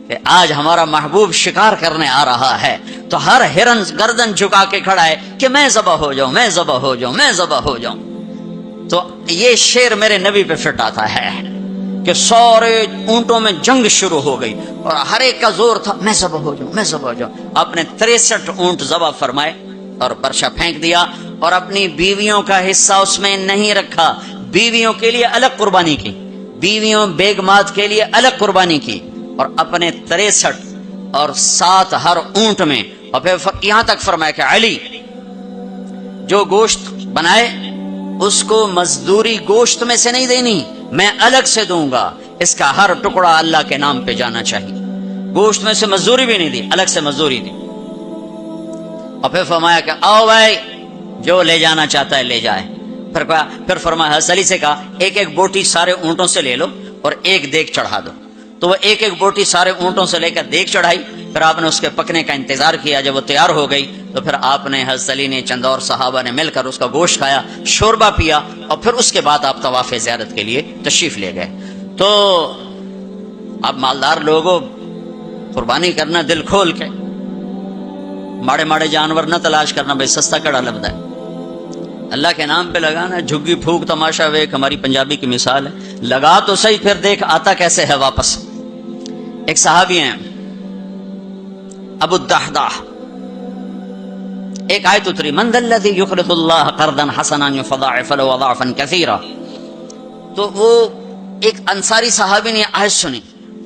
کہ آج ہمارا محبوب شکار کرنے آ رہا ہے. تو ہر ہرن گردن جھکا کے کھڑا ہے کہ میں ذبح ہو جاؤں, میں ذبح ہو جاؤں, میں ذبح ہو جاؤں. تو یہ شعر میرے نبی پہ فٹ آتا ہے کہ سارے اونٹوں میں جنگ شروع ہو گئی اور ہر ایک کا زور تھا میں ذبح ہو جاؤں, میں ذبح ہو جاؤں. آپ نے 63 اونٹ ذبح فرمائے اور برچا پھینک دیا, اور اپنی بیویوں کا حصہ اس میں نہیں رکھا. بیویوں کے لیے الگ قربانی کی, بیویوں بیگمات کے لیے الگ قربانی کی, اور اپنے 63 اور 7 ہر اونٹ میں. اور پھر یہاں تک فرمایا کہ علی جو گوشت بنائے اس کو مزدوری گوشت میں سے نہیں دینی, میں الگ سے دوں گا, اس کا ہر ٹکڑا اللہ کے نام پہ جانا چاہیے. گوشت میں سے مزدوری بھی نہیں دی, الگ سے مزدوری دی. اور پھر فرمایا کہ آؤ بھائی جو لے جانا چاہتا ہے لے جائے. پھر فرمایا حضرت علی سے کہا 1-1 بوٹی سارے اونٹوں سے لے لو اور 1 دیگ چڑھا دو. تو وہ ایک ایک بوٹی سارے اونٹوں سے لے کر دیگ چڑھائی، پھر آپ نے اس کے پکنے کا انتظار کیا، جب وہ تیار ہو گئی تو پھر آپ نے، حضرت علی نے، چند اور صحابہ نے مل کر اس کا گوشت کھایا، شوربہ پیا، اور پھر اس کے بعد آپ طواف زیارت کے لیے تشریف لے گئے۔ تو آپ مالدار لوگوں، قربانی کرنا دل کھول کے، ماڑے ماڑے جانور نہ تلاش کرنا، بھائی سستا کڑا لبدا ہے، اللہ کے نام پہ لگانا، جھگی پھونک تماشا ویک، ہماری پنجابی کی مثال ہے، لگا تو صحیح پھر دیکھ آتا کیسے ہے واپس۔ ایک صحابی ہیں ابو الدحداح، ایک آیت اتری، من ذا الذی یقرض اللہ قرضا حسنا یضاعف له اضعافا کثیرا، تو وہ ایک انصاری صحابی نے آیت سنی،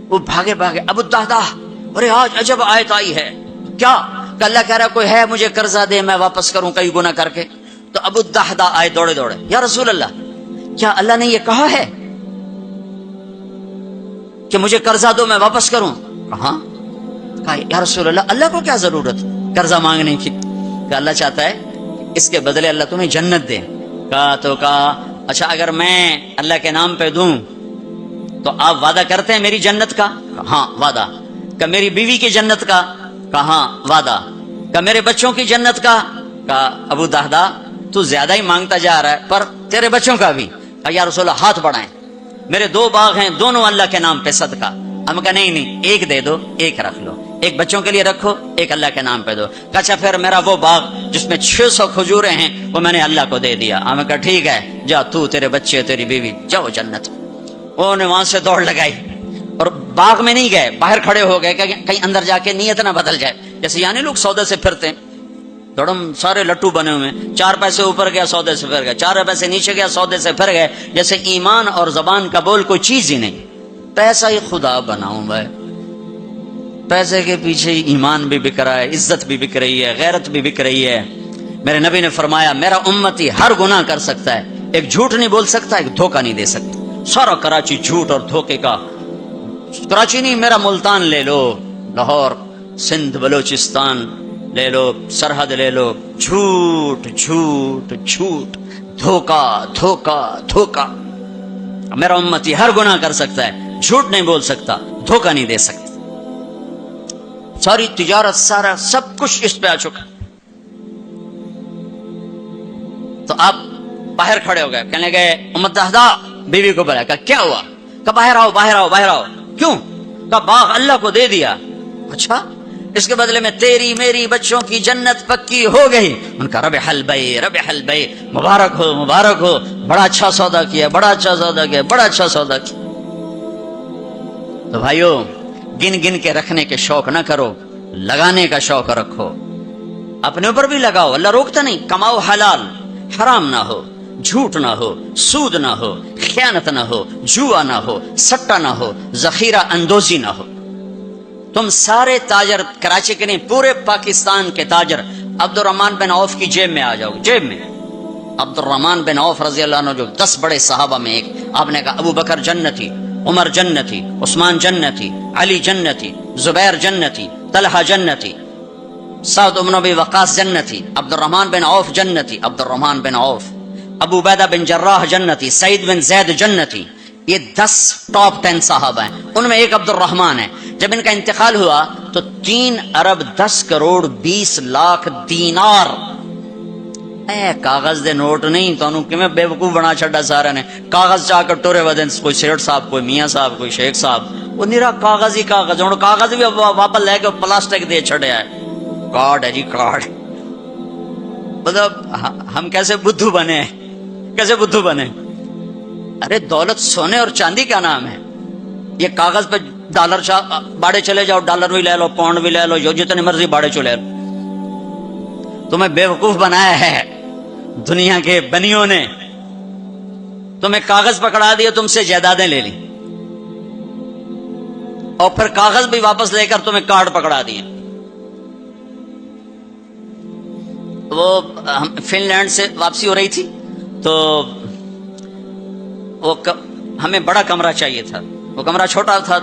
وہ بھاگے بھاگے، ابو الدحداح، ارے آج عجب آیت آئی ہے، کیا کہ اللہ کہہ رہا کوئی ہے مجھے قرضہ دے میں واپس کروں کئی گنا کر کے۔ تو ابو الدحداح آئے دوڑے دوڑے، یا رسول اللہ، کیا اللہ نے یہ کہا ہے کہ مجھے قرضہ دو میں واپس کروں؟ کہاں؟ کہا یا رسول اللہ، اللہ کو کیا ضرورت قرضہ مانگنے کی، کہ اللہ چاہتا ہے اس کے بدلے اللہ تمہیں جنت دے۔ کہا اچھا اگر میں اللہ کے نام پہ دوں تو آپ وعدہ کرتے ہیں میری جنت کا؟ ہاں وعدہ۔ کہ میری بیوی کی جنت کا؟ کہاں وعدہ۔ کہ میرے بچوں کی جنت کا؟ کہا ابو دحداح تو زیادہ ہی مانگتا جا رہا ہے، پر تیرے بچوں کا بھی؟ کہا یا رسول اللہ ہاتھ بڑھائیں، میرے 2 باغ ہیں، دونوں اللہ کے نام پہ صدقہ۔ ہم کہا نہیں ایک دے دو، ایک رکھ لو، ایک بچوں کے لیے رکھو، ایک اللہ کے نام پہ دو۔ کہا اچھا پھر میرا وہ باغ جس میں 600 کھجوریں ہیں وہ میں نے اللہ کو دے دیا۔ ہم کہا ٹھیک ہے، جا تو، تیرے بچے، تیری بیوی، جاؤ جنت۔ انہوں نے وہاں سے دوڑ لگائی اور باغ میں نہیں گئے، باہر کھڑے ہو گئے کہ کہیں اندر جا کے نیت نہ بدل جائے، جیسے یعنی لوگ سودے سے پھرتے ہیں، دوڑم سارے لٹو بنے ہوئے، 4 پیسے اوپر گیا سودے سے پھر گئے، 4 پیسے نیچے گیا سودے سے پھر گئے، جیسے ایمان اور زبان کا بول کوئی چیز ہی نہیں۔ پیسہ ہی خدا بناؤں بھائی، پیسے کے پیچھے ایمان بھی بک رہا ہے، عزت بھی بک رہی ہے، غیرت بھی بک رہی ہے۔ میرے نبی نے فرمایا میرا امتی ہر گناہ کر سکتا ہے، ایک جھوٹ نہیں بول سکتا، ایک دھوکہ نہیں دے سکتا۔ سارا کراچی جھوٹ اور دھوکے کا، کراچی نہیں، میرا ملتان لے لو، لاہور، سندھ، بلوچستان لے لو، سرحد لے لو، جھوٹ جھوٹ جھوٹ، دھوکا دھوکا دھوکا۔ میرا امتی ہر گناہ کر سکتا ہے، جھوٹ نہیں بول سکتا، دھوکا نہیں دے سکتا۔ ساری تجارت، سارا سب کچھ اس پہ آ چکا۔ تو آپ باہر کھڑے ہو گئے، کہنے گئے ام الدحداح، بیوی کو بلایا، کہا کیا ہوا؟ کہا باہر آؤ باہر آؤ باہر آؤ۔ کیوں؟ کہا باغ اللہ کو دے دیا۔ اچھا، اس کے بدلے میں تیری میری بچوں کی جنت پکی ہو گئی۔ ان کا ربح البیع ربح البیع، مبارک ہو مبارک ہو، بڑا اچھا سودا کیا، بڑا اچھا سودا کیا، بڑا اچھا سودا کیا۔ تو بھائیو، گن گن کے رکھنے کے شوق نہ کرو، لگانے کا شوق رکھو، اپنے اوپر بھی لگاؤ، اللہ روکتا نہیں۔ کماؤ حلال، حرام نہ ہو، جھوٹ نہ ہو، سود نہ ہو، خیانت نہ ہو، جوا نہ ہو، سٹا نہ ہو، ذخیرہ اندوزی نہ ہو۔ تم سارے تاجر، کراچی کے نہیں پورے پاکستان کے تاجر عبد الرحمن بن عوف کی جیب میں آ جاؤ، جیب میں عبد الرحمن بن عوف رضی اللہ عنہ جو 10 بڑے صحابہ میں ایک، آپ نے کہا ابو بکر جنتی، عمر جنتی، عثمان جنتی، علی جنتی، زبیر جنتی، طلحہ جنتی، سعد بن ابی وقاص جنتی، عبد الرحمن بن عوف جنتی، عبد الرحمن بن عوف، ابو عبیدہ بن جراح جنتی، سعید بن زید جنتی۔ یہ 10 ٹاپ 10 صحابہ ہیں، ان میں ایک عبد الرحمن ہے۔ جب ان کا انتقال ہوا تو 3 ارب 10 کروڑ 20 لاکھ دینار، اے کاغذ دے نوٹ نہیں، تو انہوں کیویں بے وقوف بنا چھڑا سارے نے، کاغذ چاہ کر ٹورے ودن، کوئی سیٹ صاحب، کوئی میاں صاحب، کوئی شیخ صاحب، وہ نرا کاغذ ہی کاغذ، ہوں کاغذ بھی واپس لے کے پلاسٹک دے چھڑیا ہے، کارڈ ہے جی کارڈ۔ مطلب ہم کیسے بدھو بنے، کیسے بدھو بنے؟ ارے دولت سونے اور چاندی کا نام ہے، یہ کاغذ پہ ڈالر باڑے چلے جاؤ، ڈالر بھی لے لو، پاؤنڈ بھی لے لو، جو جتنے مرضی باڑے چلے لو۔ تمہیں بے وقوف بنایا ہے دنیا کے بنیوں نے، تمہیں کاغذ پکڑا دیا، تم سے جائیدادیں لے لی، اور پھر کاغذ بھی واپس لے کر تمہیں کارڈ پکڑا دیے۔ وہ فن لینڈ سے واپسی ہو رہی تھی تو وہ ہمیں بڑا کمرہ چاہیے تھا، وہ کمرہ چھوٹا تھا،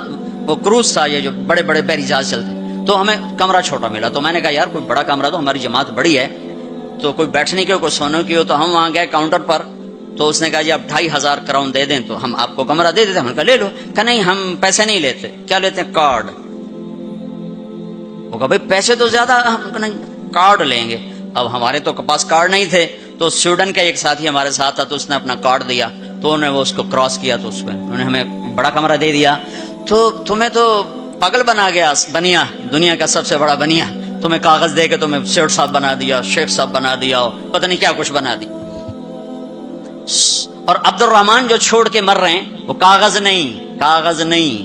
وہ کروز تھا، یہ جو بڑے بڑے بحری جہاز چلتے، تو ہمیں کمرہ چھوٹا ملا۔ تو میں نے کہا یار کوئی بڑا کمرہ، تو ہماری جماعت بڑی ہے تو کوئی بیٹھنے کی ہو، کوئی سونے کی ہو۔ تو ہم وہاں گئے کاؤنٹر پر، تو اس نے کہا جی آپ 2500 کراؤن دے دیں تو ہم آپ کو کمرہ دے دیتے ہیں. ہم نے کہا لے لو. کہا نہیں ہم پیسے نہیں لیتے. کیا لیتے ہیں؟ کارڈ. وہ کہا بھائی پیسے تو زیادہ. ہم کہا نہیں کارڈ لیں گے. اب ہمارے تو پاس کارڈ نہیں تھے تو سویڈن کا ایک ساتھی ہمارے ساتھ تھا تو اس نے اپنا کارڈ دیا تو انہوں نے وہ اس کو کراس کیا تو اس میں انہوں نے ہمیں بڑا کمرہ دے دیا. تو تمہیں تو پاگل بنا گیا بنیا, دنیا کا سب سے بڑا بنیا, تمہیں کاغذ دے کے تمہیں سیٹ صاحب بنا دیا, شیخ صاحب بنا دیا, پتہ نہیں کیا کچھ بنا دی. اور عبد الرحمان جو چھوڑ کے مر رہے ہیں وہ کاغذ نہیں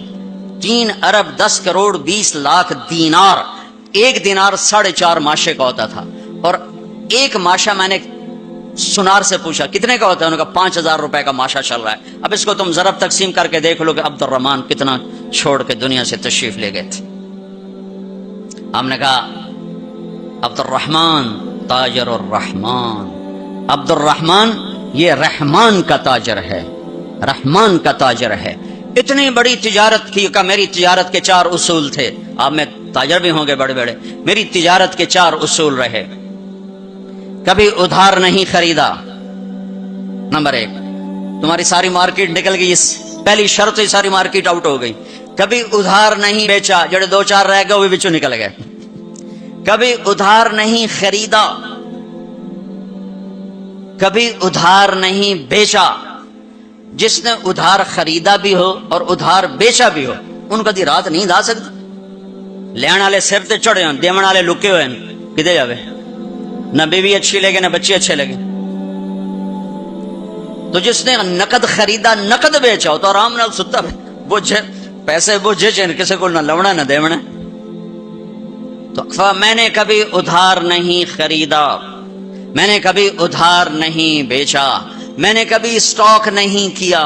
3 ارب 10 کروڑ 20 لاکھ دینار. ایک دینار 4.5 ماشے کا ہوتا تھا. اور ایک ماشا میں نے سنار سے پوچھا کتنے کا ہوتا ہے, انہوں نے کہا 5000 روپے کا ماشا چل رہا ہے. اب اس کو تم ضرب تقسیم کر کے دیکھ لو کہ عبد الرحمان کتنا چھوڑ کے دنیا سے تشریف لے گئے تھے. ہم نے کہا عبد الرحمان تاجر الرحمان, عبد الرحمان یہ رحمان کا تاجر ہے, رحمان کا تاجر ہے. اتنی بڑی تجارت کی کہ میری تجارت کے 4 اصول تھے. آپ میں تاجر بھی ہوں گے بڑے بڑے. میری تجارت کے 4 اصول رہے. کبھی ادھار نہیں خریدا. نمبر 1, تمہاری ساری مارکیٹ نکل گئی, اس پہلی شرط ہی ساری مارکیٹ آؤٹ ہو گئی. کبھی ادھار نہیں بیچا, جڑے 2-4 رہ گئے وہ بھی بچوں نکل گئے. کبھی ادھار نہیں خریدا, کبھی ادھار نہیں بیچا. جس نے ادھار خریدا بھی ہو اور ادھار بیچا بھی ہو ان کو دی رات نیند آ سکتی. لین والے سر تے چڑھے ہوں, دیون والے لکے ہوئے ہیں, کدے جاوے. نہ بیوی اچھی لگے نہ بچے اچھے لگے. تو جس نے نقد خریدا نقد بیچا ہو تو آرام نال ستا بوجھے پیسے بوجھے چین کسی کو نہ لونا نہ دیونا. تو میں نے کبھی ادھار نہیں خریدا, میں نے کبھی ادھار نہیں بیچا, میں نے کبھی اسٹاک نہیں کیا.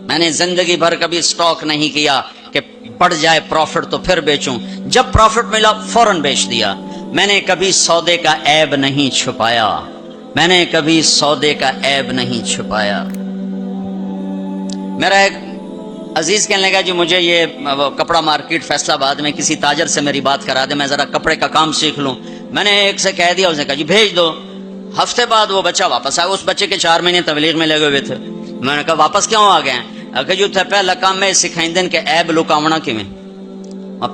میں نے زندگی بھر کبھی اسٹاک نہیں کیا کہ پڑ جائے پروفٹ تو پھر بیچوں, جب پروفٹ ملا فوراً بیچ دیا. میں نے کبھی سودے کا عیب نہیں چھپایا, میں نے کبھی سودے کا عیب نہیں چھپایا. میرا ایک عزیز کہنے لگا جی مجھے یہ کپڑا مارکیٹ فیصلہ آباد میں کسی تاجر سے میری بات کرا دے, میں ذرا کپڑے کا کام سیکھ لوں. میں نے ایک سے کہہ دیا, اس نے کہا جی بھیج دو. ہفتے بعد وہ بچہ واپس آیا. اس بچے کے 4 مہینے تبلیغ میں لگے ہوئے تھے. میں نے کہا واپس کیوں آ گئے ہیں؟ کہ جو تھے پہلا کام میں سکھائیں دن کہ عیب لکاونا کیویں,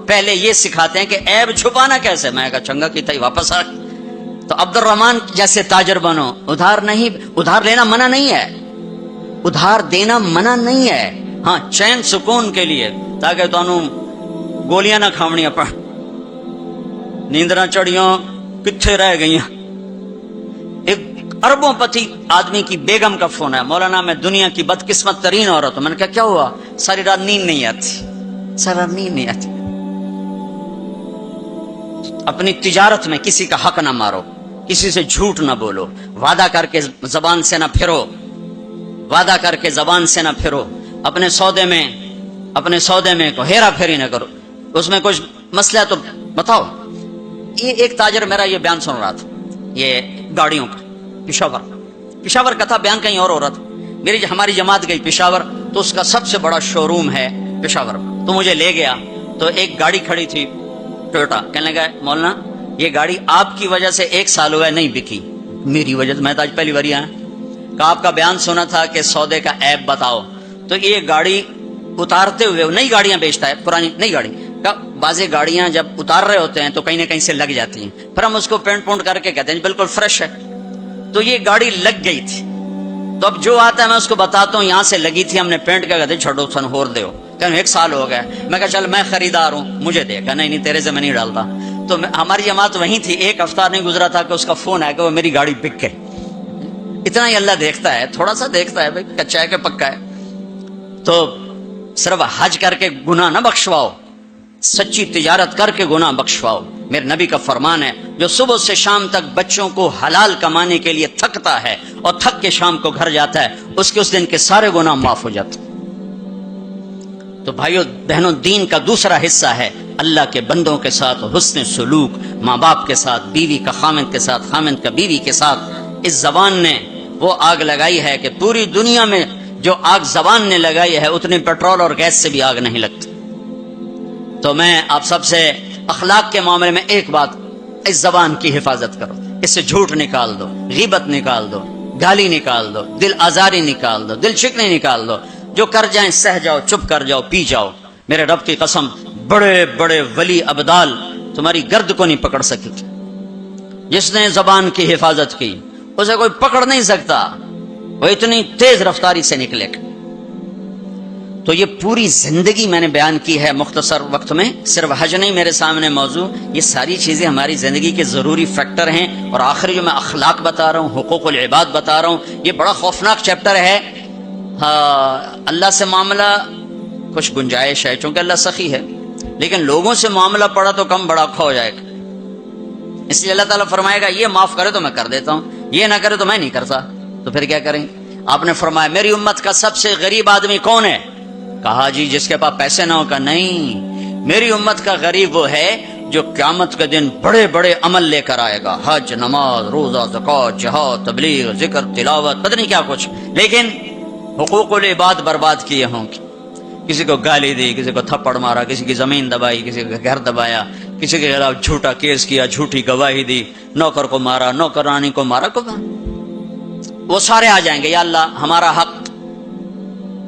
پہلے یہ سکھاتے ہیں کہ عیب چھپانا کیسے. میں کہا چنگا کیتا ہی واپس آ. تو عبد الرحمان جیسے تاجر بنو. ادھار نہیں, ادھار لینا منع نہیں ہے, ادھار دینا منع نہیں ہے. ہاں چین سکون کے لیے, تاکہ تانوں گولیاں نہ کھاونیاں پڑ, نیندراں چڑیاں کتھے رہ گئیاں. ایک اربوں پتی آدمی کی بیگم کا فون ہے, مولانا میں دنیا کی بدقسمت ترین عورت ہوں. میں نے کہا کیا ہوا؟ ساری رات نیند نہیں آتی, ساری رات نیند نہیں آتی. اپنی تجارت میں کسی کا حق نہ مارو, کسی سے جھوٹ نہ بولو, وعدہ کر کے زبان سے نہ پھرو, وعدہ کر کے زبان سے نہ پھرو. اپنے سودے میں کو ہیرا پھیری نہ کرو. اس میں کچھ مسئلہ تو بتاؤ. یہ ایک تاجر میرا یہ بیان سن رہا تھا, یہ گاڑیوں کا, پشاور کا تھا بیان, کہیں اور ہو رہا تھا. ہماری جماعت گئی پشاور تو اس کا سب سے بڑا شو روم ہے پشاور, تو مجھے لے گیا. تو ایک گاڑی کھڑی تھی ٹویوٹا. کہنے لگا مولانا یہ گاڑی آپ کی وجہ سے 1 سال ہوا ہے نہیں بکی, میری وجہ سے. میں تو آج پہلی بار آیا کہ آپ کا بیان سنا تھا کہ سودے کا عیب بتاؤ. تو یہ گاڑی اتارتے ہوئے, نئی گاڑیاں بیچتا ہے, پرانی نئی گاڑی کا. بعضی گاڑیاں جب اتار رہے ہوتے ہیں تو کہیں نہ کہیں سے لگ جاتی ہیں, پھر ہم اس کو پینٹ پونٹ کر کے کہتے ہیں بالکل فریش ہے. تو یہ گاڑی لگ گئی تھی. تو اب جو آتا ہے میں اس کو بتاتا ہوں یہاں سے لگی تھی, ہم نے پینٹ کیا, کہتے ہیں چھوڑو سن ہور دیو, کہ 1 سال ہو گیا. میں کہا چل میں خریدار ہوں, مجھے دیکھا. نہیں تیرے سے میں نہیں ڈالتا. تو ہماری جماعت وہیں تھی. 1 ہفتہ نہیں گزرا تھا کہ اس کا فون آیا کہ وہ میری گاڑی بک گئی. اتنا ہی اللہ دیکھتا ہے, تھوڑا سا دیکھتا ہے, بھائی کچا ہے کہ پکا ہے. تو صرف حج کر کے گناہ نہ بخشواؤ, سچی تجارت کر کے گناہ بخشواؤ. میرے نبی کا فرمان ہے جو صبح سے شام تک بچوں کو حلال کمانے کے لیے تھکتا ہے اور تھک کے شام کو گھر جاتا ہے, اس کے اس دن کے سارے گناہ معاف ہو جاتے. تو بھائیو بہنوں, دین کا دوسرا حصہ ہے اللہ کے بندوں کے ساتھ حسن سلوک, ماں باپ کے ساتھ, بیوی کا خامند کے ساتھ, خامند کا بیوی کے ساتھ. اس زبان نے وہ آگ لگائی ہے کہ پوری دنیا میں جو آگ زبان نے لگائی ہے اتنی پیٹرول اور گیس سے بھی آگ نہیں لگتی. تو میں آپ سب سے اخلاق کے معاملے میں ایک بات, اس زبان کی حفاظت کرو, اس سے جھوٹ نکال دو, غیبت نکال دو, گالی نکال دو، دل آزاری نکال دو، دل شکنی نکال دو، جو کر جائیں سہ جاؤ، چپ کر جاؤ، پی جاؤ۔ میرے رب کی قسم، بڑے بڑے ولی ابدال تمہاری گرد کو نہیں پکڑ سکے۔ جس نے زبان کی حفاظت کی اسے کوئی پکڑ نہیں سکتا، وہ اتنی تیز رفتاری سے نکلے گا۔ تو یہ پوری زندگی میں نے بیان کی ہے مختصر وقت میں، صرف حج نہیں میرے سامنے موضوع، یہ ساری چیزیں ہماری زندگی کے ضروری فیکٹر ہیں۔ اور آخری جو میں اخلاق بتا رہا ہوں، حقوق العباد بتا رہا ہوں، یہ بڑا خوفناک چیپٹر ہے۔ اللہ سے معاملہ کچھ گنجائش ہے چونکہ اللہ سخی ہے، لیکن لوگوں سے معاملہ پڑا تو کم بڑا کھو جائے گا۔ اس لیے اللہ تعالیٰ فرمائے گا یہ معاف کرے تو میں کر دیتا ہوں، یہ نہ کرے تو میں نہیں کرتا، تو پھر کیا کریں؟ آپ نے فرمایا میری امت کا سب سے غریب آدمی کون ہے؟ کہا جی جس کے پاس پیسے نہ ہو۔ کا نہیں، میری امت کا غریب وہ ہے جو قیامت کے دن بڑے بڑے عمل لے کر آئے گا، حج، نماز، روزہ، زکوٰۃ، جہاد، تبلیغ، ذکر، تلاوت، پتہ نہیں کیا کچھ، لیکن حقوق العباد برباد کیے ہوں گے۔ کسی کو گالی دی، کسی کو تھپڑ مارا، کسی کی زمین دبائی، کسی کا گھر دبایا، کسی کے خلاف جھوٹا کیس کیا، جھوٹی گواہی دی، نوکر کو مارا، نوکرانی کو مارا، وہ سارے آ جائیں گے یا اللہ ہمارا حق،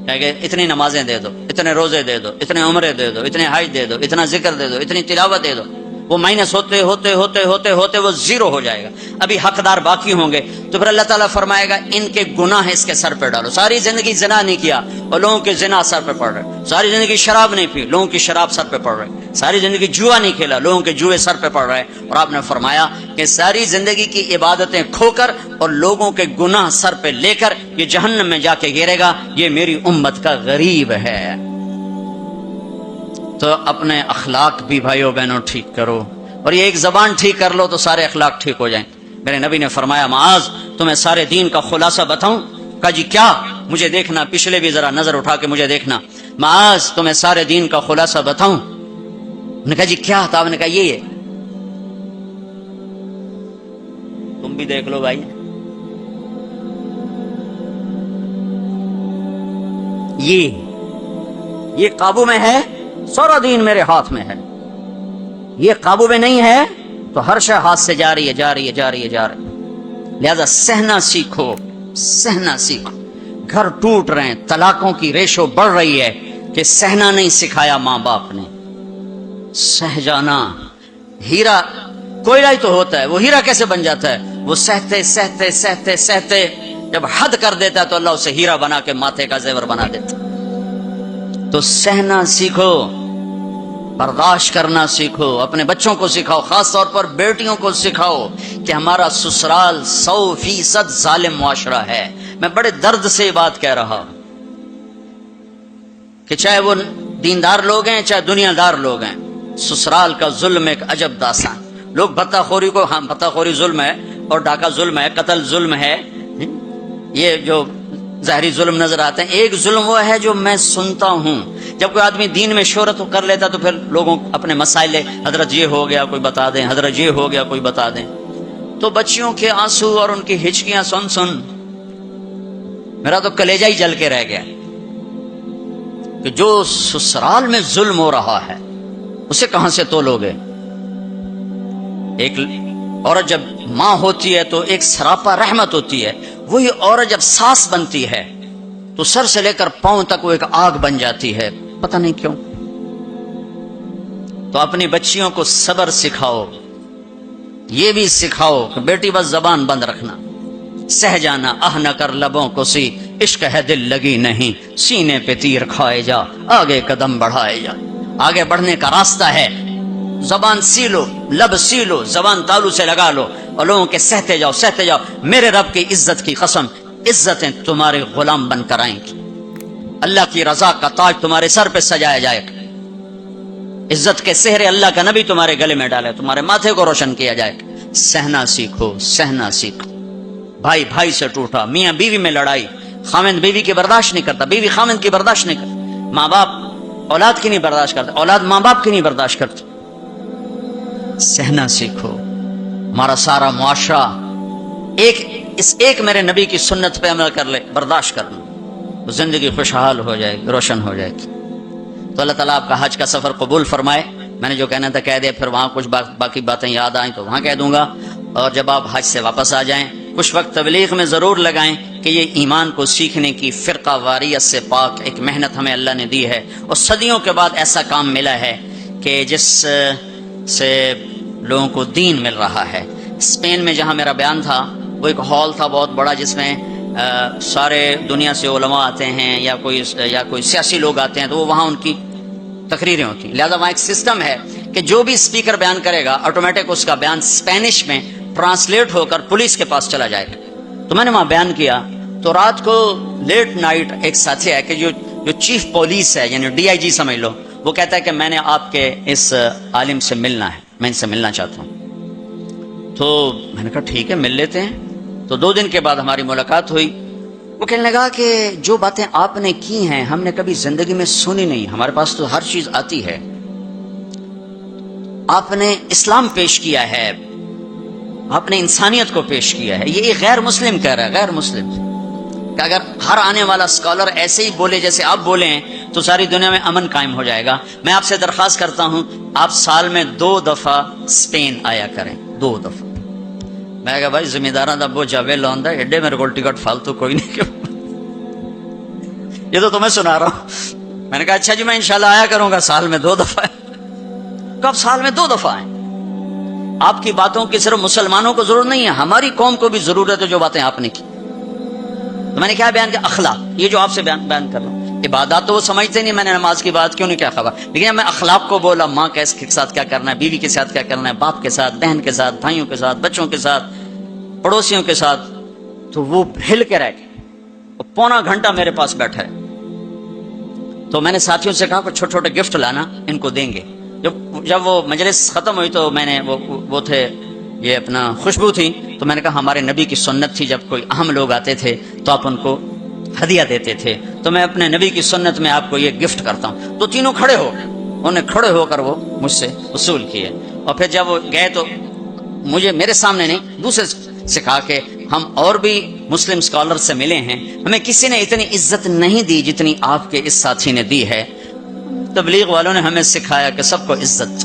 کہ اتنی نمازیں دے دو، اتنے روزے دے دو، اتنے عمرے دے دو، اتنے حج دے دو، اتنا ذکر دے دو، اتنی تلاوت دے دو۔ وہ مائنس ہوتے ہوتے ہوتے ہوتے ہوتے وہ زیرو ہو جائے گا، ابھی حقدار باقی ہوں گے۔ تو پھر اللہ تعالیٰ فرمائے گا ان کے گناہ اس کے سر پہ ڈالو۔ ساری زندگی زنا نہیں کیا اور لوگوں کے زنا سر پہ پڑ رہے، ساری زندگی شراب نہیں پی، لوگوں کی شراب سر پہ پڑ رہے، ساری زندگی جوا نہیں کھیلا، لوگوں کے جوئے سر پہ پڑ رہے۔ اور آپ نے فرمایا کہ ساری زندگی کی عبادتیں کھو کر اور لوگوں کے گناہ سر پہ لے کر یہ جہنم میں جا کے گرے گا، یہ میری امت کا غریب ہے۔ تو اپنے اخلاق بھی بھائیو بہنوں ٹھیک کرو، اور یہ ایک زبان ٹھیک کر لو تو سارے اخلاق ٹھیک ہو جائیں۔ میرے نبی نے فرمایا معاذ تمہیں سارے دین کا خلاصہ بتاؤں؟ کہا جی کیا؟ مجھے دیکھنا، پچھلے بھی ذرا نظر اٹھا کے مجھے دیکھنا۔ معاذ تمہیں سارے دین کا خلاصہ بتاؤں؟ انہوں نے کہا جی کیا تھا؟ آپ نے کہا یہ ہے، تم بھی دیکھ لو بھائی، یہ قابو میں ہے، سارا دین میرے ہاتھ میں ہے۔ یہ قابو میں نہیں ہے تو ہر شے ہاتھ سے جا رہی ہے، جا رہی ہے، جا رہی ہے، جا رہی ہے۔ لہذا سہنا سیکھو، سہنا سیکھو۔ گھر ٹوٹ رہے ہیں، طلاقوں کی ریشو بڑھ رہی ہے کہ سہنا نہیں سکھایا ماں باپ نے، سہ جانا۔ ہیرا کوئلہ ہی تو ہوتا ہے، وہ ہیرا کیسے بن جاتا ہے؟ وہ سہتے سہتے سہتے سہتے جب حد کر دیتا ہے تو اللہ اسے ہیرا بنا کے ماتھے کا زیور بنا دیتا۔ تو سہنا سیکھو، برداشت کرنا سیکھو، اپنے بچوں کو سکھاؤ، خاص طور پر بیٹیوں کو سکھاؤ کہ ہمارا سسرال 100% ظالم معاشرہ ہے۔ میں بڑے درد سے یہ بات کہہ رہا ہوں کہ چاہے وہ دیندار لوگ ہیں چاہے دنیا دار لوگ ہیں، سسرال کا ظلم ایک عجب داستان۔ لوگ بھتہ خوری کو، ہاں بھتہ خوری ظلم ہے اور ڈاکہ ظلم ہے، قتل ظلم ہے، یہ جو ظاہری ظلم نظر آتے ہیں۔ ایک ظلم وہ ہے جو میں سنتا ہوں، جب کوئی آدمی دین میں شہرت کر لیتا تو پھر لوگوں اپنے مسائل، حضرت یہ ہو گیا کوئی بتا دیں، حضرت یہ ہو گیا کوئی بتا دیں، تو بچیوں کے آنسو اور ان کی ہچکیاں سن سن میرا تو کلیجہ ہی جل کے رہ گیا کہ جو سسرال میں ظلم ہو رہا ہے اسے کہاں سے تولوگے؟ ایک عورت جب ماں ہوتی ہے تو ایک سراپا رحمت ہوتی ہے، وہی عورت جب ساس بنتی ہے تو سر سے لے کر پاؤں تک وہ ایک آگ بن جاتی ہے، پتہ نہیں کیوں۔ تو اپنی بچیوں کو صبر سکھاؤ، یہ بھی سکھاؤ کہ بیٹی بس زبان بند رکھنا، سہ جانا، نہ کر لبوں کو سی، عشق ہے دل لگی نہیں، سینے پہ تیر کھائے جا، آگے قدم بڑھائے جا۔ آگے بڑھنے کا راستہ ہے، زبان سی لو، لب سی لو، زبان تالو سے لگا لو اور لوگوں کے سہتے جاؤ، سہتے جاؤ۔ میرے رب کی عزت کی قسم، عزتیں تمہارے غلام بن کر آئیں گی، اللہ کی رضا کا تاج تمہارے سر پہ سجایا جائے گا، عزت کے سہرے اللہ کا نبی تمہارے گلے میں ڈالے، تمہارے ماتھے کو روشن کیا جائے گا۔ سہنا سیکھو، سہنا سیکھو۔ بھائی بھائی سے ٹوٹا، میاں بیوی میں لڑائی، خاوند بیوی کی برداشت نہیں کرتا، بیوی خاوند کی برداشت نہیں کرتا، ماں باپ اولاد کی نہیں برداشت کرتا، اولاد ماں باپ کی نہیں برداشت کرتا۔ سہنا سیکھو۔ ہمارا سارا معاشرہ اس ایک میرے نبی کی سنت پہ عمل کر لے، برداشت کرنا، تو زندگی خوشحال ہو جائے گی، روشن ہو جائے گی۔ تو اللہ تعالیٰ آپ کا حج کا سفر قبول فرمائے۔ میں نے جو کہنا تھا کہہ دیا، پھر وہاں کچھ باقی باتیں یاد آئیں تو وہاں کہہ دوں گا، اور جب آپ حج سے واپس آ جائیں کچھ وقت تبلیغ میں ضرور لگائیں کہ یہ ایمان کو سیکھنے کی فرقہ واریت سے پاک ایک محنت ہمیں اللہ نے دی ہے، اور صدیوں کے بعد ایسا کام ملا ہے کہ جس سے لوگوں کو دین مل رہا ہے۔ اسپین میں جہاں میرا بیان تھا وہ ایک ہال تھا بہت بڑا، جس میں سارے دنیا سے علماء آتے ہیں یا کوئی سیاسی لوگ آتے ہیں، تو وہ وہاں ان کی تقریریں ہوتی ہیں۔ لہذا وہاں ایک سسٹم ہے کہ جو بھی اسپیکر بیان کرے گا آٹومیٹک اس کا بیان اسپینش میں ٹرانسلیٹ ہو کر پولیس کے پاس چلا جائے گا۔ تو میں نے وہاں بیان کیا، تو رات کو لیٹ نائٹ ایک ساتھی ہے کہ جو چیف پولیس ہے، یعنی ڈی آئی جی سمجھ لو، وہ کہتا ہے کہ میں نے آپ کے اس عالم سے ملنا ہے، میں ان سے ملنا چاہتا ہوں۔ تو میں نے کہا ٹھیک ہے مل لیتے ہیں۔ تو 2 دن کے بعد ہماری ملاقات ہوئی۔ وہ کہنے لگا کہ جو باتیں آپ نے کی ہیں ہم نے کبھی زندگی میں سنی نہیں، ہمارے پاس تو ہر چیز آتی ہے۔ آپ نے اسلام پیش کیا ہے، آپ نے انسانیت کو پیش کیا ہے۔ یہ ایک غیر مسلم کہہ رہا ہے، غیر مسلم، کہ اگر ہر آنے والا اسکالر ایسے ہی بولے جیسے آپ بولے ہیں تو ساری دنیا میں امن قائم ہو جائے گا۔ میں آپ سے درخواست کرتا ہوں آپ سال میں 2 دفعہ اسپین آیا کریں، 2 دفعہ۔ میں کہا بھائی ذمہ داراں دا بوجھ آوے لوندا ایڈے میرے کو ٹکٹ فالتو کوئی نہیں کہ یہ تو تمہیں سنا رہا ہوں۔ میں نے کہا اچھا جی میں انشاءاللہ آیا کروں گا سال میں 2 دفعہ۔ کب سال میں 2 دفعہ آئیں؟ آپ کی باتوں کی صرف مسلمانوں کو ضرورت نہیں ہے، ہماری قوم کو بھی ضرورت ہے جو باتیں آپ نے کی۔ تو میں نے کیا بیان کیا؟ اخلاق، یہ جو آپ سے بیان کر رہا ہوں۔ عبادات تو وہ سمجھتے نہیں، میں نے نماز کی بات کیوں نہیں کیا خبر، لیکن میں اخلاق کو بولا، ماں کے ساتھ کیا کرنا ہے، بیوی کے ساتھ کیا کرنا ہے، باپ کے ساتھ، بہن کے ساتھ، بھائیوں کے ساتھ، بچوں کے ساتھ، پڑوسیوں کے ساتھ، تو وہ ہل کے رہ گئے۔ پونا گھنٹہ میرے پاس بیٹھا ہے۔ تو میں نے ساتھیوں سے کہا کہ چھوٹے چھوٹے گفٹ لانا، ان کو دیں گے۔ جب وہ مجلس ختم ہوئی تو میں نے وہ تھے یہ اپنا خوشبو تھی، تو میں نے کہا ہمارے نبی کی سنت تھی جب کوئی اہم لوگ آتے تھے تو آپ ان کو ہدیہ دیتے تھے، تو میں اپنے نبی کی سنت میں آپ کو یہ گفٹ کرتا ہوں۔ تو تینوں کھڑے ہو گئے، انہوں نے کھڑے ہو کر وہ مجھ سے وصول کیے، اور پھر جب وہ گئے تو مجھے میرے سامنے نہیں دوسرے سے کہا کہ ہم اور بھی مسلم اسکالر سے ملے ہیں، ہمیں کسی نے اتنی عزت نہیں دی جتنی آپ کے اس ساتھی نے دی ہے۔ تبلیغ والوں نے ہمیں سکھایا کہ سب کو عزت